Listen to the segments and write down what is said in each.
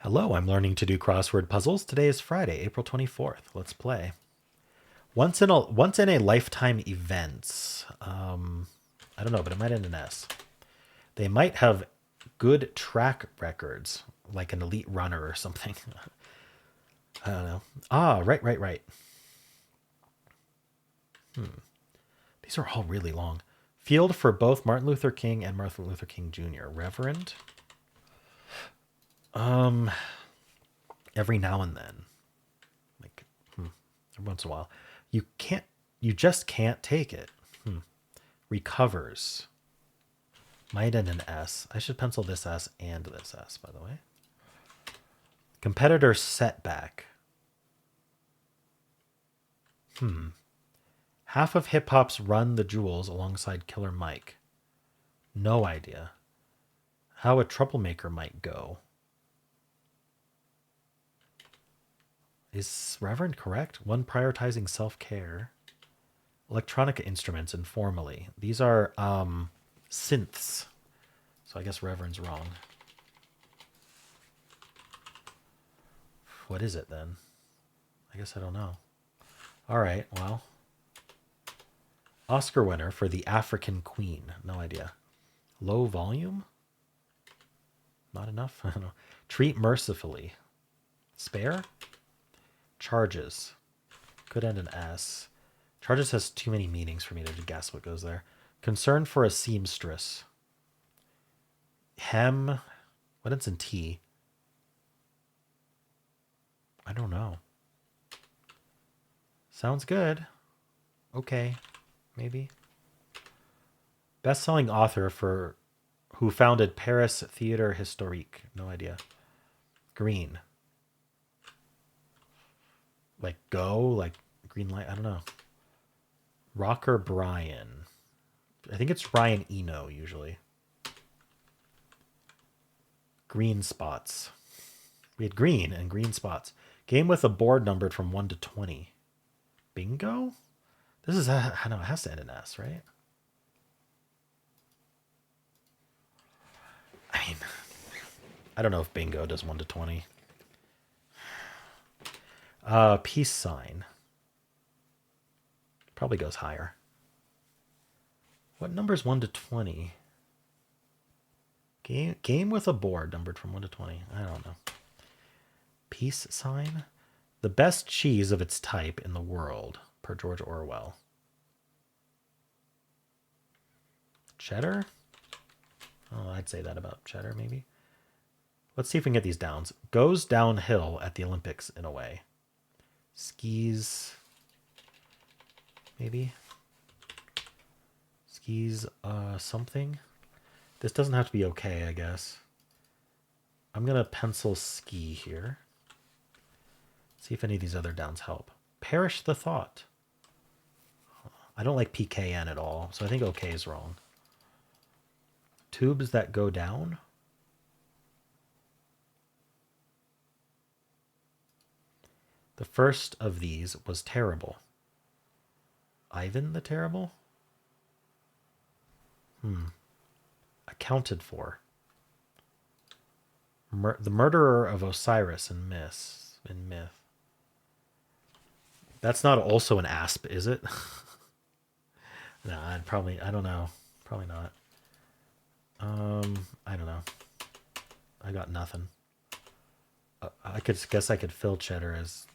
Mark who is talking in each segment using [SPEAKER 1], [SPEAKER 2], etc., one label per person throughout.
[SPEAKER 1] Hello, I'm learning to do crossword puzzles. Today is Friday, April 24th. Let's play. Once in a lifetime events. I don't know, but it might end in S. They might have good track records, like an elite runner or something. I don't know. Ah, right. These are all really long. Field for both Martin Luther King and Martin Luther King Jr. Reverend. Every now and then, like every once in a while, you can't. You just can't take it. Recovers. Might end in S. I should pencil this S and this S, by the way. Competitor setback. Half of hip hop's Run the Jewels alongside Killer Mike. No idea. How a troublemaker might go. Is Reverend correct? One prioritizing self care. Electronic instruments informally. These are synths. So I guess Reverend's wrong. What is it then? I guess I don't know. All right, well. Oscar winner for The African Queen. No idea. Low volume? Not enough? I don't know. Treat mercifully. Spare? Charges. Could end in S. Charges has too many meanings for me to guess what goes there. Concern for a seamstress. Hem. What ends in T? I don't know. Sounds good. Okay. Maybe. Best-selling author for who founded Paris Theatre Historique. No idea. Green. Like go, like green light. I don't know. Rocker Brian. I think it's Brian Eno usually. Green spots. We had green and green spots. Game with a board numbered from 1 to 20. Bingo? This is, I know, it has to end in S, right? I mean, I don't know if bingo does 1 to 20. Peace sign. Probably goes higher. What number is 1 to 20? Game with a board numbered from 1 to 20. I don't know. Peace sign? The best cheese of its type in the world, per George Orwell. Cheddar? Oh, I'd say that about cheddar, maybe. Let's see if we can get these downs. Goes downhill at the Olympics in a way. Skis. Maybe. Skis something. This doesn't have to be okay, I guess. I'm going to pencil ski here. See if any of these other downs help. Perish the thought. I don't like PKN at all, so I think okay is wrong. Tubes that go down. The first of these was terrible. Ivan the Terrible? Accounted for. The murderer of Osiris in myth. That's not also an asp, is it? No, I don't know. Probably not. I don't know. I got nothing. I guess I could fill cheddar as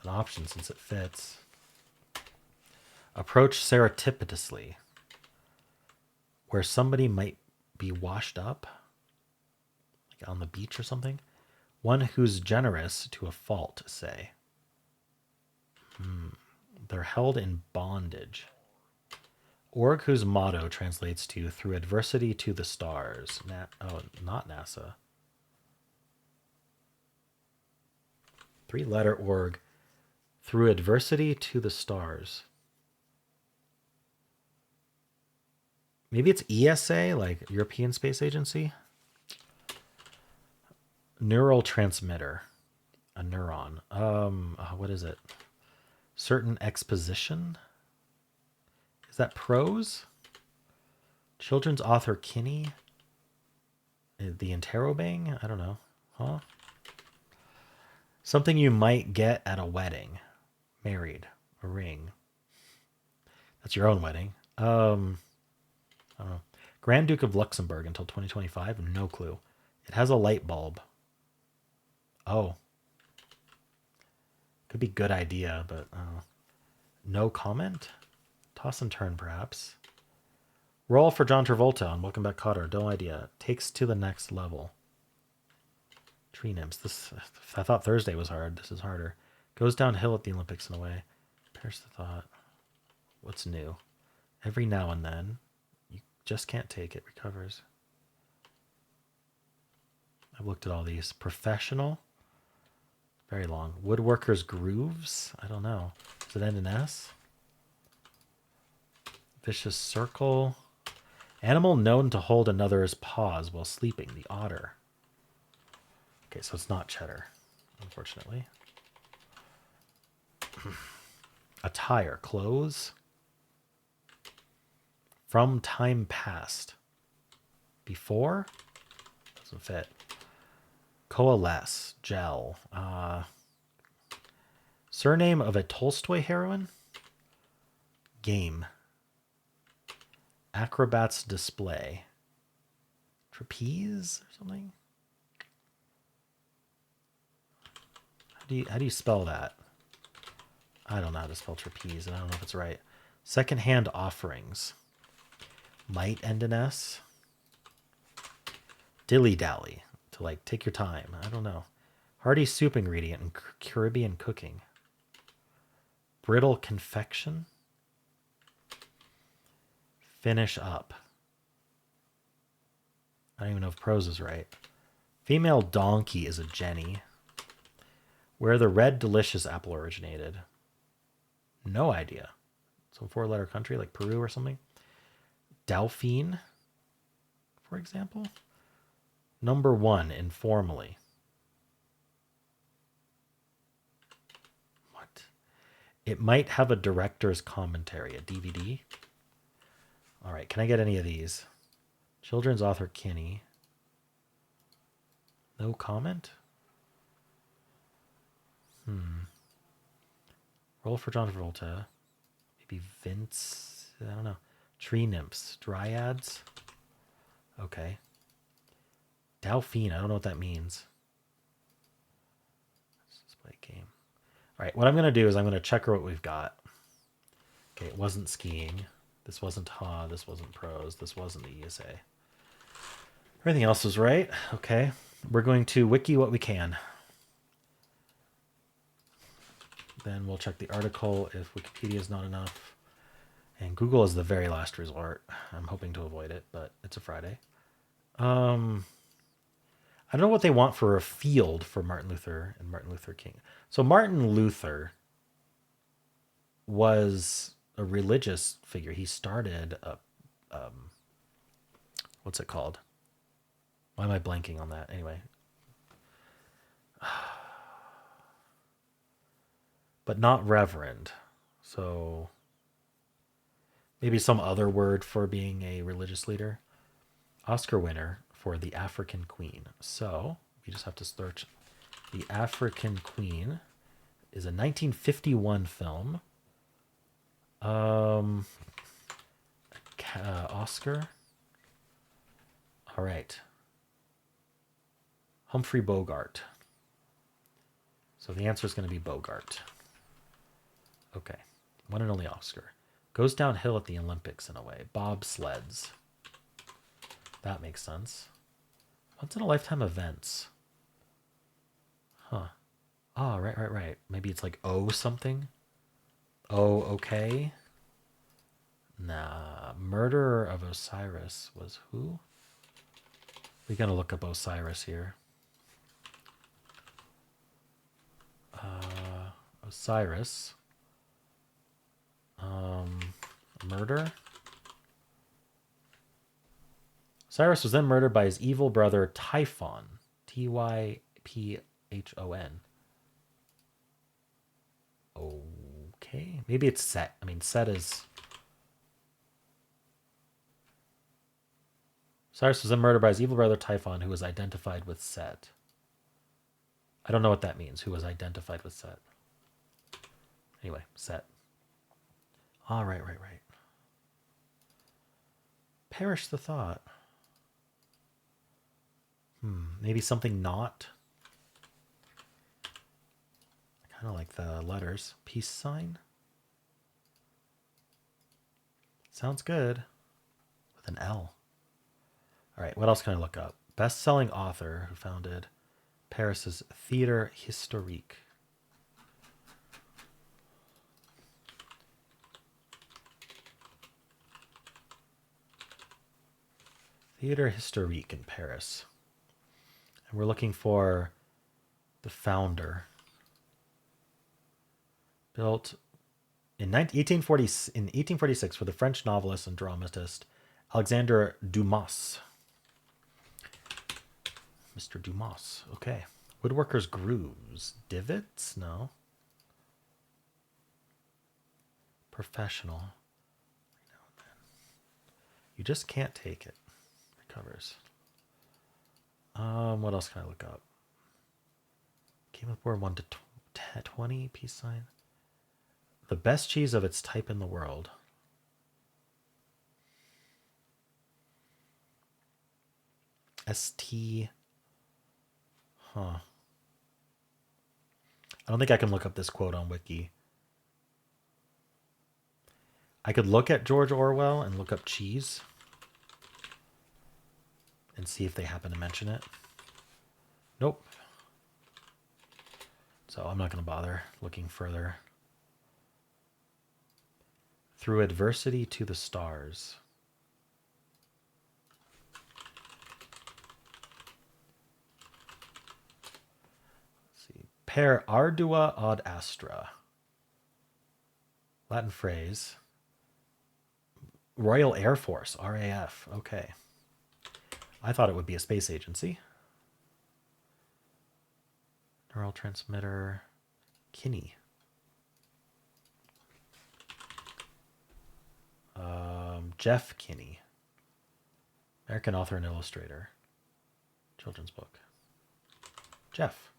[SPEAKER 1] an option since it fits. Approach serendipitously. Where somebody might be washed up, like on the beach or something. One who's generous to a fault, say. They're held in bondage. Org whose motto translates to through adversity to the stars. Not NASA. 3-letter org. Through adversity to the stars. Maybe it's ESA, like European Space Agency. Neural transmitter. A neuron. What is it? Certain exposition. Is that prose? Children's author Kinney. The interrobang? I don't know. Huh? Something you might get at a wedding. Married. A ring. That's your own wedding. I don't know. Grand Duke of Luxembourg until 2025? No clue. It has a light bulb. Oh. Could be good idea, but no comment? Toss and turn, perhaps. Roll for John Travolta on Welcome Back, Kotter. No idea. Takes to the next level. Tree nymphs. This, I thought Thursday was hard. This is harder. Goes downhill at the Olympics in a way. Perish the thought. What's new? Every now and then. You just can't take it. Recovers. I've looked at all these. Professional. Very long. Woodworker's grooves. I don't know. Does it end in S? Vicious circle. Animal known to hold another's paws while sleeping. The otter. Okay, so it's not cheddar, unfortunately. Attire. Clothes. From time past. Before? Doesn't fit. Coalesce. Gel. Surname of a Tolstoy heroine? Game. Acrobat's display. Trapeze or something? How do you spell that? I don't know how to spell trapeze, and I don't know if it's right. Secondhand offerings. Might end in S. Dilly-dally. To like take your time. I don't know. Hearty soup ingredient in Caribbean cooking. Brittle confection. Finish up. I don't even know if prose is right. Female donkey is a Jenny. Where the red delicious apple originated. No idea. Some four-letter country like Peru or something. Dauphine, for example. Number 1, informally. What? It might have a director's commentary, a DVD. All right, can I get any of these? Children's author Kinney. No comment? Roll for John Travolta. Maybe Vince. I don't know. Tree nymphs. Dryads. Okay. Dauphine. I don't know what that means. Let's just play a game. All right. What I'm going to do is I'm going to checker what we've got. Okay. It wasn't skiing. This wasn't Ha. This wasn't prose. This wasn't the ESA. Everything else was right. Okay. We're going to wiki what we can. Then we'll check the article if Wikipedia is not enough. And Google is the very last resort. I'm hoping to avoid it, but it's a Friday. I don't know what they want for a field for Martin Luther and Martin Luther King. So Martin Luther was a religious figure. He started a, what's it called? Why am I blanking on that? Anyway. But not reverend. So maybe some other word for being a religious leader. Oscar winner for The African Queen. So we just have to search. The African Queen is a 1951 film. Oscar. All right. Humphrey Bogart. So the answer is going to be Bogart. Okay. One and only Oscar. Goes downhill at the Olympics in a way. Bobsleds. That makes sense. Once in a lifetime events. Huh. Oh, right. Maybe it's like oh something. Oh, okay. Nah. Murderer of Osiris was who? We gotta look up Osiris here. Osiris. Murder. Cyrus was then murdered by his evil brother Typhon. Typhon. Okay. Maybe it's Set. I mean, Set is... Cyrus was then murdered by his evil brother Typhon, who was identified with Set. I don't know what that means. Who was identified with Set? Anyway, Set. Ah, right. Perish the thought. Maybe something not. Kind of like the letters. Peace sign. Sounds good. With an L. All right, what else can I look up? Best-selling author who founded Paris's Theatre Historique. Theatre Historique in Paris. And we're looking for the founder. Built in 1846 for the French novelist and dramatist Alexandre Dumas. Mr. Dumas. Okay. Woodworker's grooves. Divots? No. Professional. You just can't take it. Recovers. What else can I look up? Game of War 1 to 20. Peace sign. The best cheese of its type in the world. ST. Huh. I don't think I can look up this quote on Wiki. I could look at George Orwell and look up cheese and see if they happen to mention it. Nope. So I'm not going to bother looking further. Through adversity to the stars. Let's see. Per ardua ad astra. Latin phrase. Royal Air Force, RAF. Okay. I thought it would be a space agency. Neural transmitter. Kinney. Jeff Kinney. American author and illustrator. Children's book. Jeff.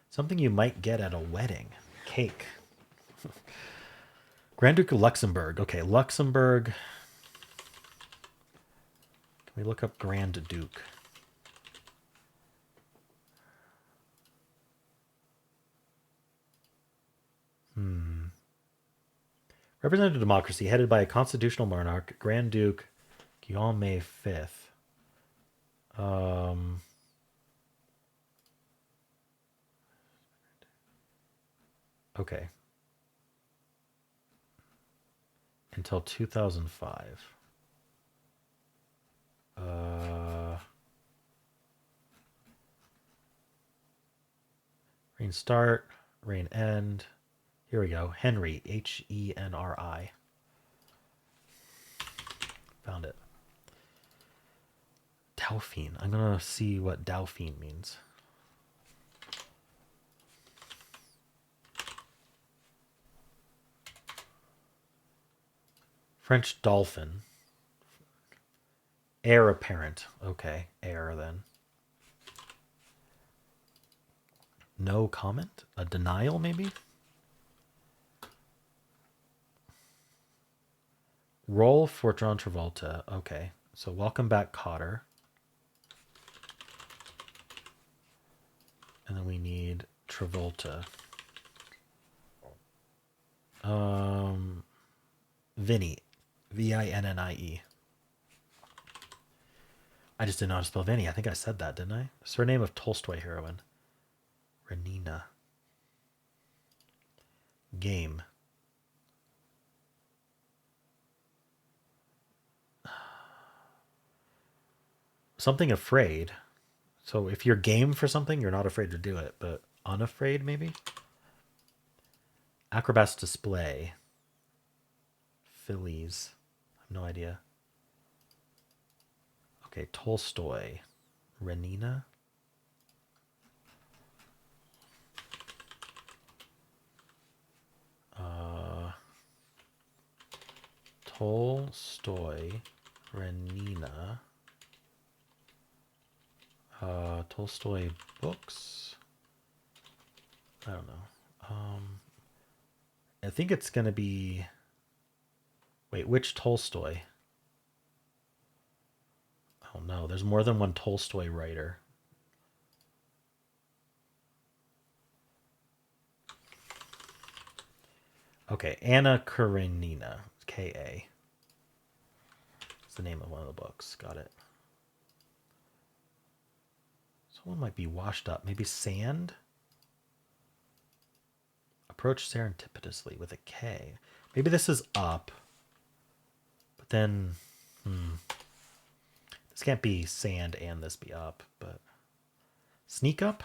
[SPEAKER 1] Something you might get at a wedding. Cake. Grand Duke of Luxembourg. Okay, Luxembourg. Can we look up Grand Duke? Representative democracy headed by a constitutional monarch, Grand Duke Guillaume V. Okay. Until 2005. Reign start, reign end. Here we go. Henry, Henri. Found it. Dauphine. I'm going to see what Dauphine means. French dolphin. Heir apparent. Okay, heir then. No comment? A denial, maybe? Role for John Travolta. Okay, so welcome back, Cotter. And then we need Travolta. Vinny. Vinnie. I just didn't know how to spell Vinny. I think I said that, didn't I? Surname of Tolstoy heroine. Renina. Game. Something afraid. So if you're game for something, you're not afraid to do it, but unafraid maybe? Acrobats display. Phillies. I have no idea. Okay, Tolstoy. Renina. Tolstoy. Renina. Tolstoy books. I don't know. I think it's going to be... Wait, which Tolstoy? Oh no, there's more than one Tolstoy writer. Okay, Anna Karenina. K-A. It's the name of one of the books. Got it. Someone might be washed up. Maybe sand? Approach serendipitously with a K. Maybe this is up. But then... This can't be sand and this be up, but... Sneak up?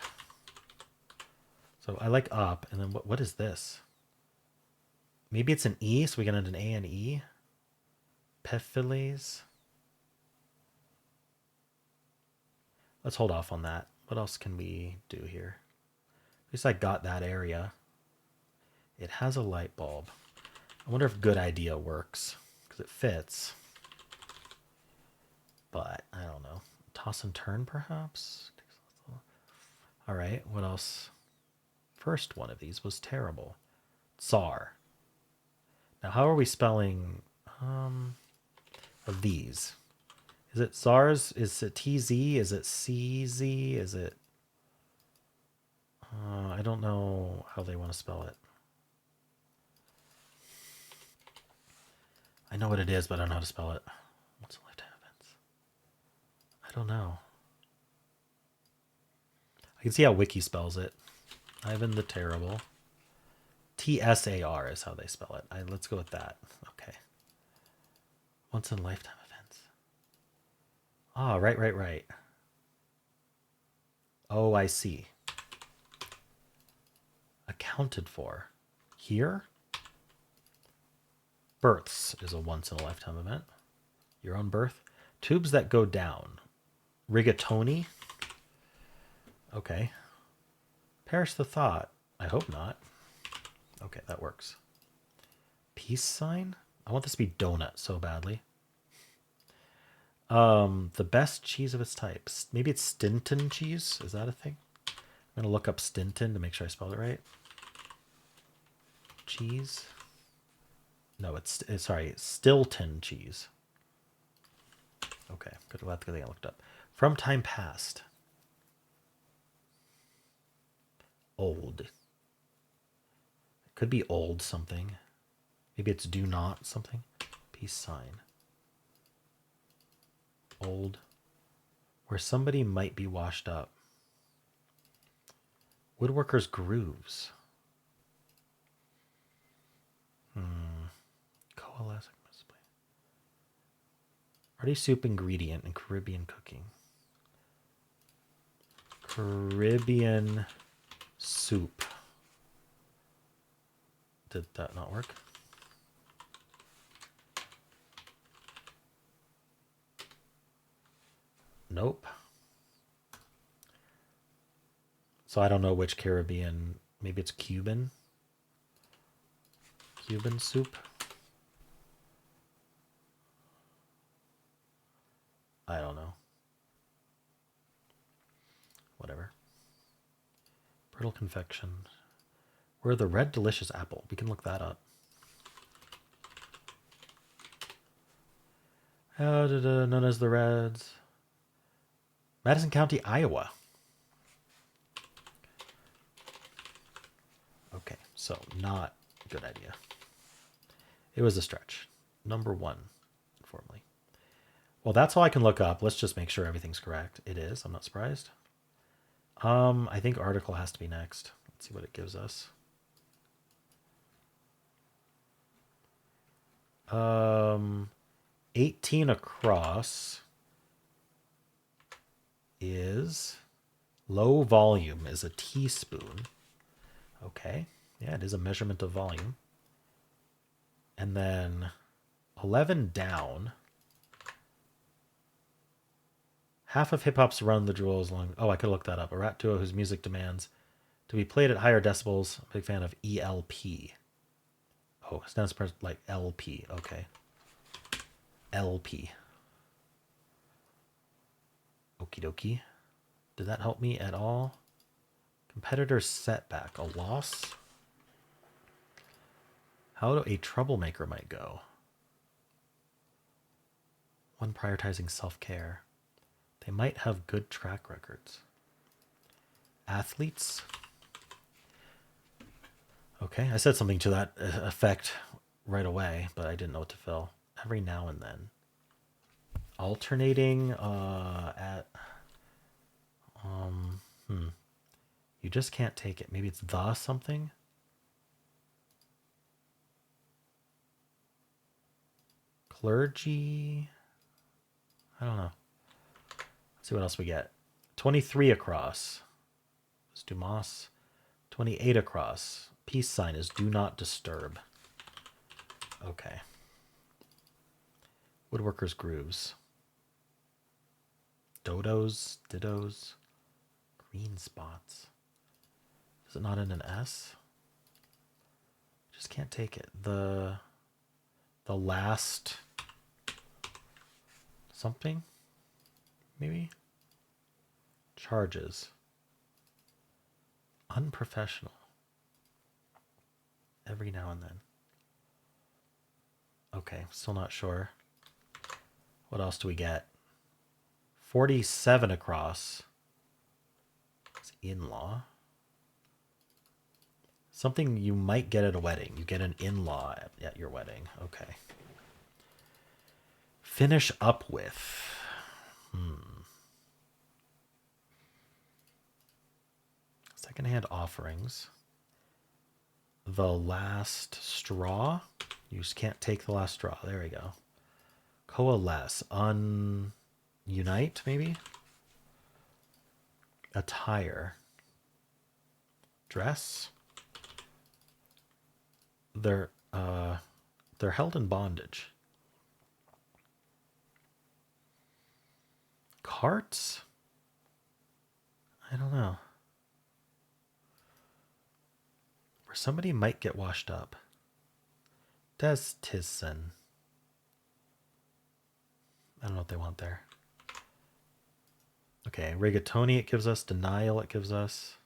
[SPEAKER 1] So I like up, and then what is this? Maybe it's an E, so we get an A and E. Pephiles. Let's hold off on that. What else can we do here? At least I got that area. It has a light bulb. I wonder if good idea works, because it fits. But, I don't know. Toss and turn, perhaps? All right, what else? First one of these was terrible. Tsar. Now, how are we spelling of these? Is it Tsars? Is it TZ? Is it CZ? Is it... I don't know how they want to spell it. I know what it is, but I don't know how to spell it. What's the lifetime events? I don't know. I can see how Wiki spells it. Ivan the Terrible. TSAR is how they spell it. Let's go with that. Okay. Once in a lifetime events. Ah, right. Oh, I see. Accounted for. Here? Births is a once in a lifetime event. Your own birth. Tubes that go down. Rigatoni. Okay. Perish the thought. I hope not. Okay, that works. Peace sign? I want this to be donut so badly. The best cheese of its type. Maybe it's Stinton cheese. Is that a thing? I'm going to look up Stinton to make sure I spelled it right. Cheese. No, it's sorry, Stilton cheese. Okay, good. That's the thing I looked up. From time past. Old. It could be old something. Maybe it's do not something. Peace sign. Old. Where somebody might be washed up. Woodworker's grooves. Coalescing. Hearty soup ingredient in Caribbean cooking. Caribbean soup. Did that not work? Nope. So I don't know which Caribbean. Maybe it's Cuban. Cuban soup. I don't know. Whatever. Brittle confection. Where the red delicious apple. We can look that up. Known as the Reds. Madison County, Iowa. Okay, so not a good idea. It was a stretch. Number 1, informally. Well, that's all I can look up. Let's just make sure everything's correct. It is. I'm not surprised. I think article has to be next. Let's see what it gives us. 18 across is low volume is a teaspoon. Okay. Yeah, it is a measurement of volume. And then 11 down. Half of hip-hop's Run the Jewels long. Oh, I could look that up. A rap duo whose music demands to be played at higher decibels. Big fan of ELP. Oh, stands for like LP. Okay. LP. Okie dokie. Did that help me at all? Competitor's setback. A loss? How a troublemaker might go. One prioritizing self-care. They might have good track records. Athletes. Okay, I said something to that effect right away, but I didn't know what to fill. Every now and then. Alternating at... You just can't take it. Maybe it's the something? Clergy? I don't know. Let's see what else we get. 23 across. It's Dumas. 28 across. Peace sign is do not disturb. Okay. Woodworker's grooves. Dodos, dittos, green spots. Is it not in an S? Just can't take it. The last something, maybe? Charges. Unprofessional. Every now and then. Okay, still not sure. What else do we get? 47 across. It's in-law. Something you might get at a wedding. You get an in-law at your wedding. Okay. Finish up with. Secondhand offerings. The last straw. You just can't take the last straw. There we go. Coalesce. Unite, maybe? Attire. Dress. They're held in bondage. Carts? I don't know. Where somebody might get washed up. Destison. I don't know what they want there. Okay, rigatoni it gives us. Denial it gives us.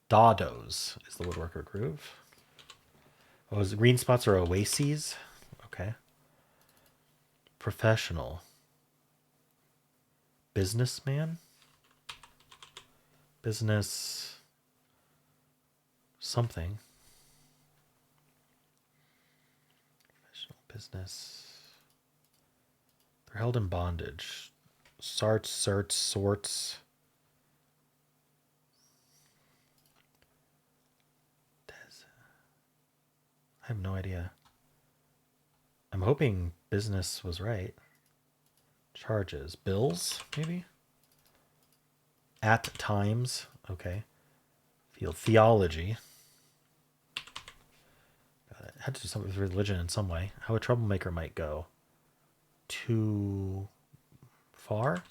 [SPEAKER 1] Dados is the woodworker groove. Oh, is green spots are oases? Okay. Professional. Businessman? Business something. Professional business. They're held in bondage. Sarts, certs, sorts. I have no idea. I'm hoping business was right. Charges. Bills, maybe? At times. Okay. Field. Theology. Got it. Had to do something with religion in some way. How a troublemaker might go. Too far?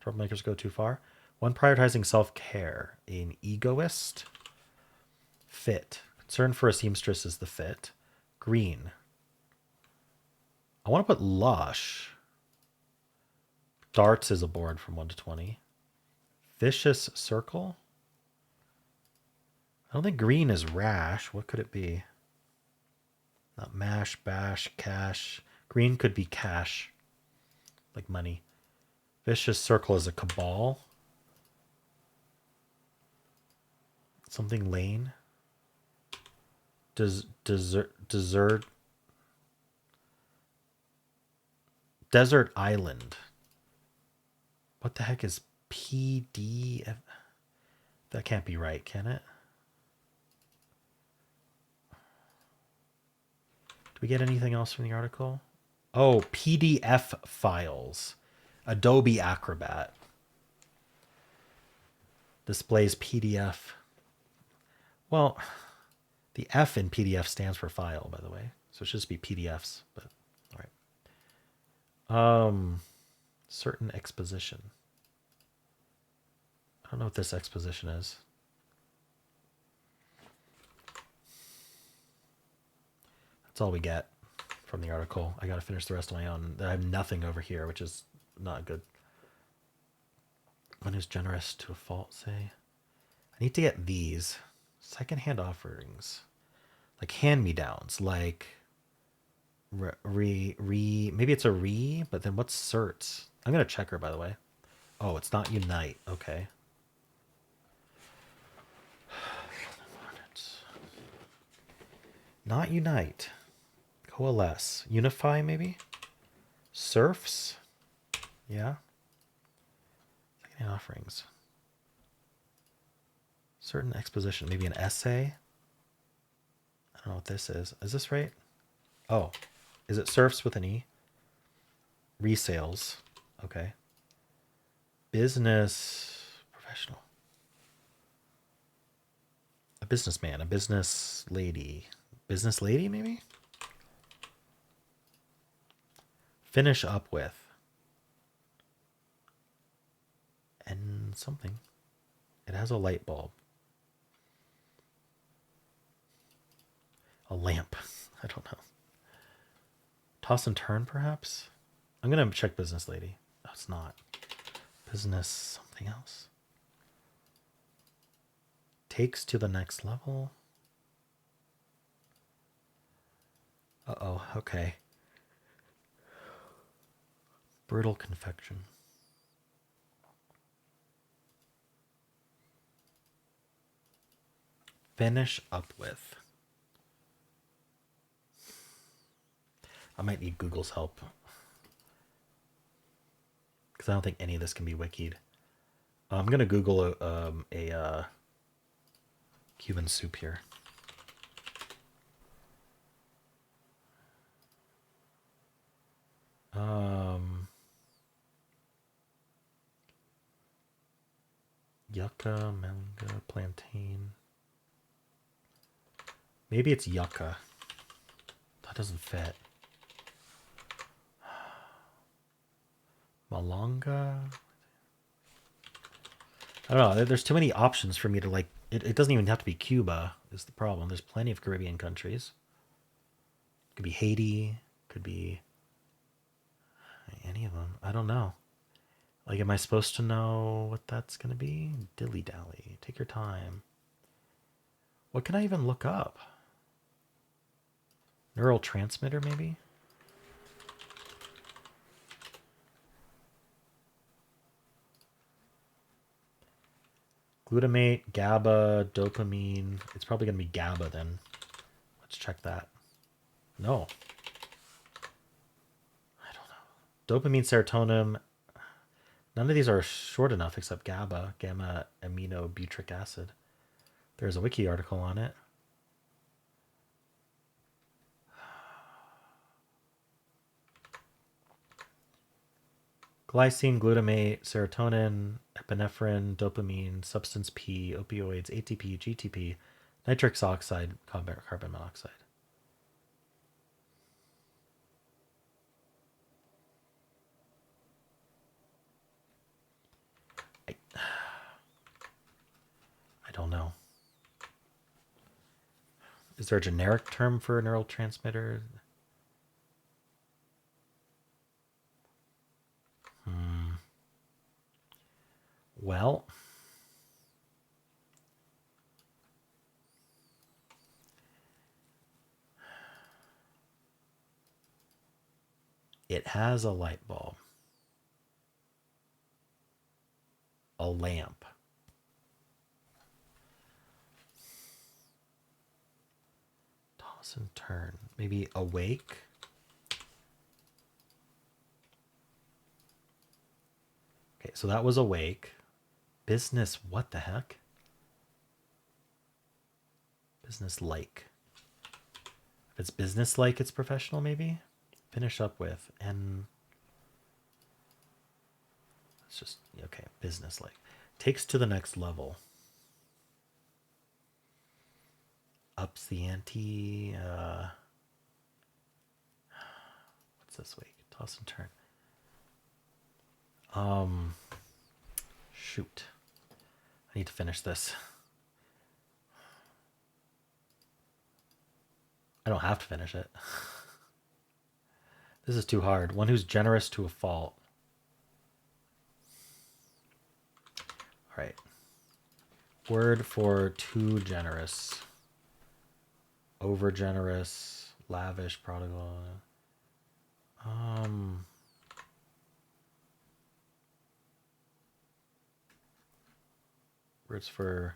[SPEAKER 1] Troublemakers go too far. One prioritizing self-care. An egoist. Fit. Concern for a seamstress is the fit. Green. I want to put lush. Darts is a board from 1 to 20. Vicious circle. I don't think green is rash. What could it be? Not mash, bash, cash. Green could be cash. Like money. Vicious circle is a cabal. Something lane. Desert island. What the heck is PDF? That can't be right, can it? Do we get anything else from the article? Oh, PDF files. Adobe Acrobat. Displays PDF. Well, the F in PDF stands for file, by the way. So it should just be PDFs, but all right. Certain exposition. I don't know what this exposition is. That's all we get from the article. I got to finish the rest on my own. I have nothing over here, which is not good. who's generous to a fault, say. I need to get these. Secondhand offerings. Like hand-me-downs. Like maybe it's a but then what's certs? I'm gonna check her, by the way. Oh, it's not unite. Okay. Not unite. Coalesce. Unify, maybe? Serfs? Yeah. Secondhand offerings. Certain exposition. Maybe an essay? I don't know what this is. Is this right? Oh. Is it serfs with an E? Resales. Okay. Business professional. A businessman. A business lady. Business lady, maybe? Finish up with. And something. It has a light bulb. A lamp. I don't know. Toss and turn, perhaps? I'm going to check business lady. No, it's not. Business something else. Takes to the next level. Uh-oh, okay. Brutal confection. Finish up with. I might need Google's help. Because I don't think any of this can be wikied. I'm going to Google a Cuban soup here. Yucca, manga, plantain. Maybe it's yucca. That doesn't fit. Malanga. I don't know. There's too many options for me to like. It doesn't even have to be Cuba is the problem. There's plenty of Caribbean countries. Could be Haiti. Could be any of them. I don't know. Like, am I supposed to know what that's going to be? Dilly-dally. Take your time. What can I even look up? Neural transmitter, maybe? Glutamate, GABA, dopamine. It's probably going to be GABA then. Let's check that. No. I don't know. Dopamine, serotonin. None of these are short enough except GABA, gamma aminobutyric acid. There's a wiki article on it. Glycine, glutamate, serotonin, epinephrine, dopamine, substance P, opioids, ATP, GTP, nitric oxide, carbon monoxide. I don't know. Is there a generic term for a neurotransmitter? Well, it has a light bulb, a lamp, toss and turn, maybe awake. Okay, so that was awake. Business, what the heck? Business like. If it's business like, it's professional, maybe? Finish up with, and it's just, okay, business like. Takes to the next level. Ups the ante. What's this week? Toss and turn. Shoot. I need to finish this. I don't have to finish it. This is too hard. One who's generous to a fault. All right. Word for too generous. Over generous. Lavish. Prodigal. Words for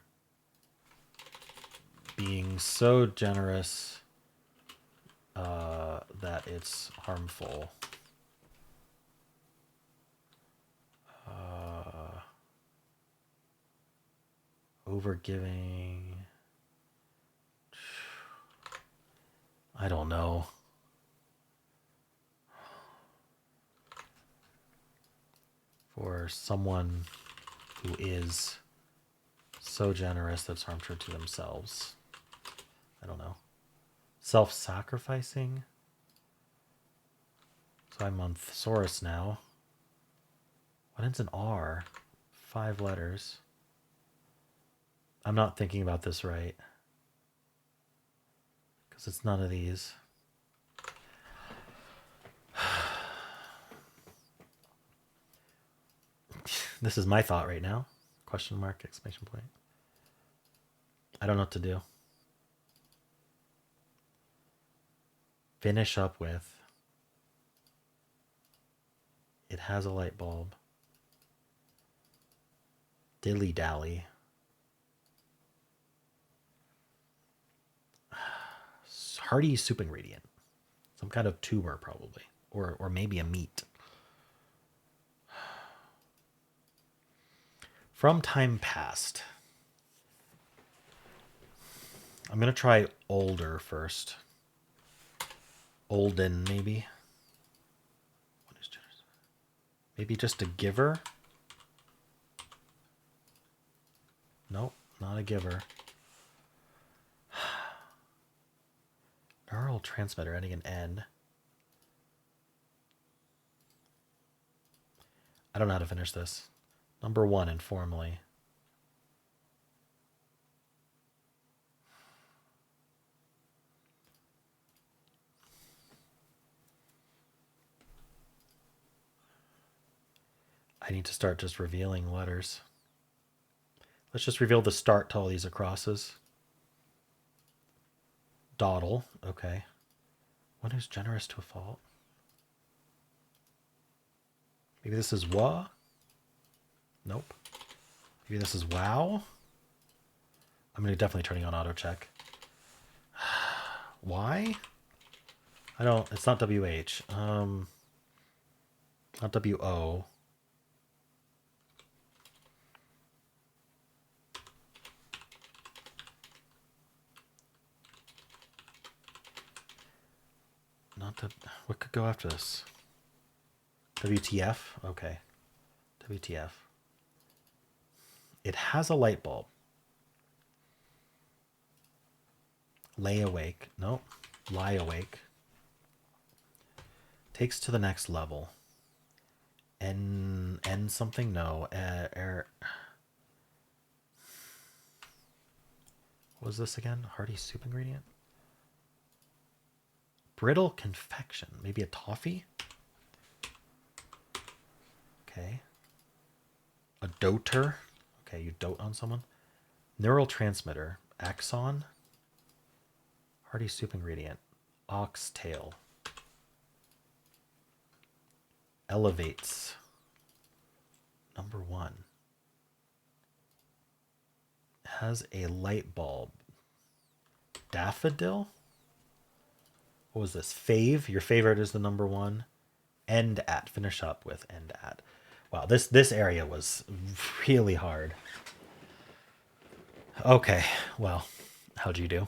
[SPEAKER 1] being so generous that it's harmful. Overgiving. I don't know. For someone who is so generous that's harmful to themselves. I don't know. Self-sacrificing. So I'm on thesaurus now. What ends in R? 5 letters. I'm not thinking about this right. Because it's none of these. This is my thought right now. Question mark, exclamation point. I don't know what to do. Finish up with. It has a light bulb. Dilly dally. Hearty soup ingredient. Some kind of tuber probably. Or maybe a meat. From time past. I'm going to try older first. Olden, maybe. What is generous? Maybe just a giver? Nope, not a giver. Neural transmitter ending in N. I don't know how to finish this. Number 1, informally. I need to start just revealing letters. Let's just reveal the start to all these acrosses. Dawdle, okay. One who's generous to a fault. Maybe this is wa? Nope. Maybe this is wow? I'm going to definitely turning on auto check. Why? I don't, it's not WH. Not WO. Not that, what could go after this? WTF? Okay. WTF. It has a light bulb. Lay awake. Nope. Lie awake. Takes to the next level. N something? No. What was this again? Hearty soup ingredient? Brittle confection. Maybe a toffee? Okay. A doter. Okay, you dote on someone. Neural transmitter. Axon. Hearty soup ingredient. Oxtail. Elevates. Number 1. Has a light bulb. Daffodil? What was this? Fave? Your favorite is the number 1. End at. Finish up with end at. Wow, this area was really hard. Okay, well, how'd you do?